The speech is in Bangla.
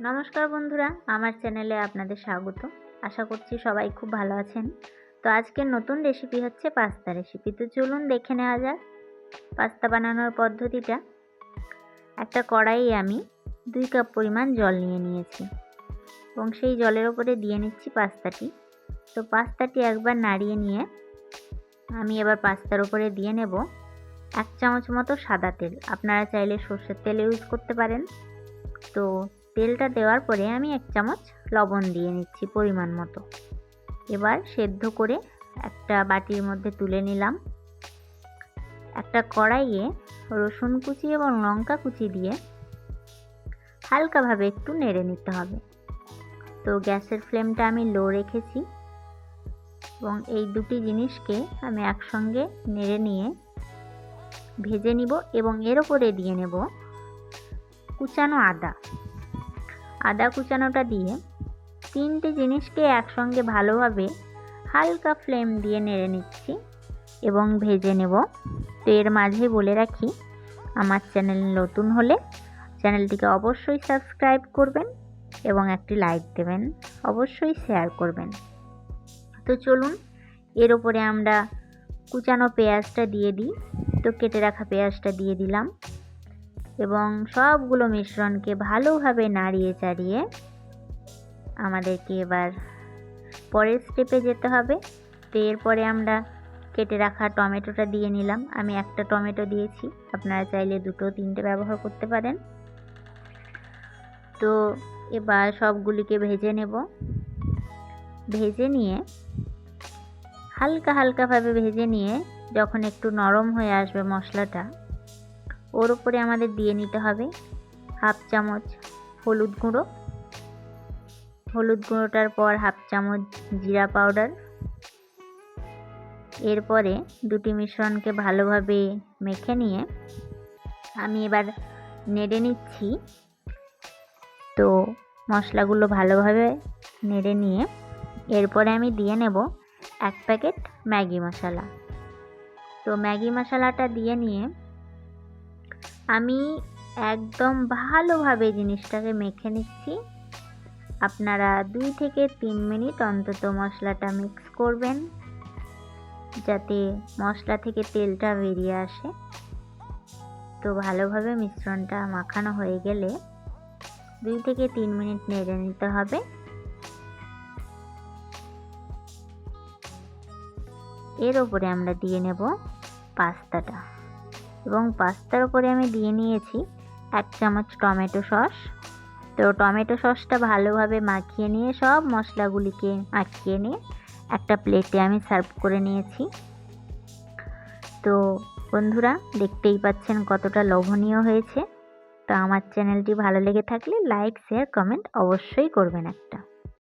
নমস্কার বন্ধুরা, আমার চ্যানেলে আপনাদের স্বাগত। আশা করছি সবাই খুব ভালো আছেন। তো আজকের নতুন রেসিপি হচ্ছে পাস্তা রেসিপি। তো চলুন দেখে নেওয়া যাক পাস্তা বানানোর পদ্ধতিটা। একটা কড়াইয়ে আমি 2 কাপ পরিমাণ জল নিয়ে নিয়েছি এবং সেই জলের ওপরে দিয়ে নিচ্ছি পাস্তাটি। তো পাস্তাটি একবার নাড়িয়ে নিয়ে আমি এবার পাস্তার ওপরে দিয়ে নেব 1 চামচ মতো সাদা তেল। আপনারা চাইলে সর্ষের তেল ইউজ করতে পারেন। তো তেলটা দেওয়ার পরে আমি 1 চামচ লবণ দিয়ে নিচ্ছি পরিমাণ মতো। এবার সেদ্ধ করে একটা বাটির মধ্যে তুলে নিলাম। একটা কড়াইয়ে রসুন কুচি এবং লঙ্কা কুচি দিয়ে হালকাভাবে একটু নেড়ে নিতে হবে। তো গ্যাসের ফ্লেমটা আমি লো রেখেছি এবং এই দুটি জিনিসকে আমি একসঙ্গে নেড়ে নিয়ে ভেজে নিব এবং এর উপরে দিয়ে নেব কুচানো আদা কুচানোটা দিয়ে 3টে জিনিসকে একসঙ্গে ভালোভাবে হালকা ফ্লেম দিয়ে নেড়ে নিচ্ছি এবং ভেজে নেব। তো এর মাঝে বলে রাখি, আমার চ্যানেল নতুন হলে চ্যানেলটিকে অবশ্যই সাবস্ক্রাইব করবেন এবং একটি লাইক দেবেন, অবশ্যই শেয়ার করবেন। তো চলুন এর উপরে আমরা কুচানো পেঁয়াজটা দিয়ে দিই। তো কেটে রাখা পেঁয়াজটা দিয়ে দিলাম এবং সবগুলো মিশ্রণকে ভালোভাবে নাড়িয়ে চাড়িয়ে আমাদেরকে এবার পরের স্টেপে যেতে হবে। তো এরপরে আমরা কেটে রাখা টমেটোটা দিয়ে নিলাম। আমি একটা টমেটো দিয়েছি, আপনারা চাইলে 2-3টে ব্যবহার করতে পারেন। তো এবার সবগুলিকে ভেজে নেব। ভেজে নিয়ে হালকাভাবে ভেজে নিয়ে যখন একটু নরম হয়ে আসবে মশলাটা, ওর উপরে আমাদের দিয়ে নিতে হবে 1/2 চামচ হলুদ গুঁড়োটার পর 1/2 চামচ জিরা পাউডার। এরপরে দুটি মিশ্রণকে ভালোভাবে মেখে নিয়ে আমি এবার নেড়ে নিচ্ছি। তো মশলাগুলো ভালোভাবে নেড়ে নিয়ে এরপরে আমি দিয়ে নেব 1 প্যাকেট ম্যাগি মশলা। তো ম্যাগি মশলাটা দিয়ে নিয়ে আমি একদম ভালোভাবে জিনিসটাকে মেখে নিচ্ছি। আপনারা 2 থেকে 3 মিনিট অন্তত মশলাটা মিক্স করবেন যাতে মশলা থেকে তেলটা বেরিয়ে আসে। তো ভালোভাবে মিশ্রণটা মাখানো হয়ে গেলে 2 থেকে 3 মিনিট নেড়ে নিতে হবে। এর ওপরে আমরা দিয়ে নেব পাস্তাটা এবং পাস্তার উপরে আমি দিয়ে নিয়েছি 1 চামচ টমেটো সস। তো টমেটো সসটা ভালোভাবে মাখিয়ে নিয়ে সব মশলাগুলিকে মাখিয়ে নিয়ে একটা প্লেটে আমি সার্ভ করে নিয়েছি। তো বন্ধুরা, দেখতেই পাচ্ছেন কতটা লোভনীয় হয়েছে। তো আমার চ্যানেলটি ভালো লেগে থাকলে লাইক, শেয়ার, কমেন্ট অবশ্যই করবেন একটা।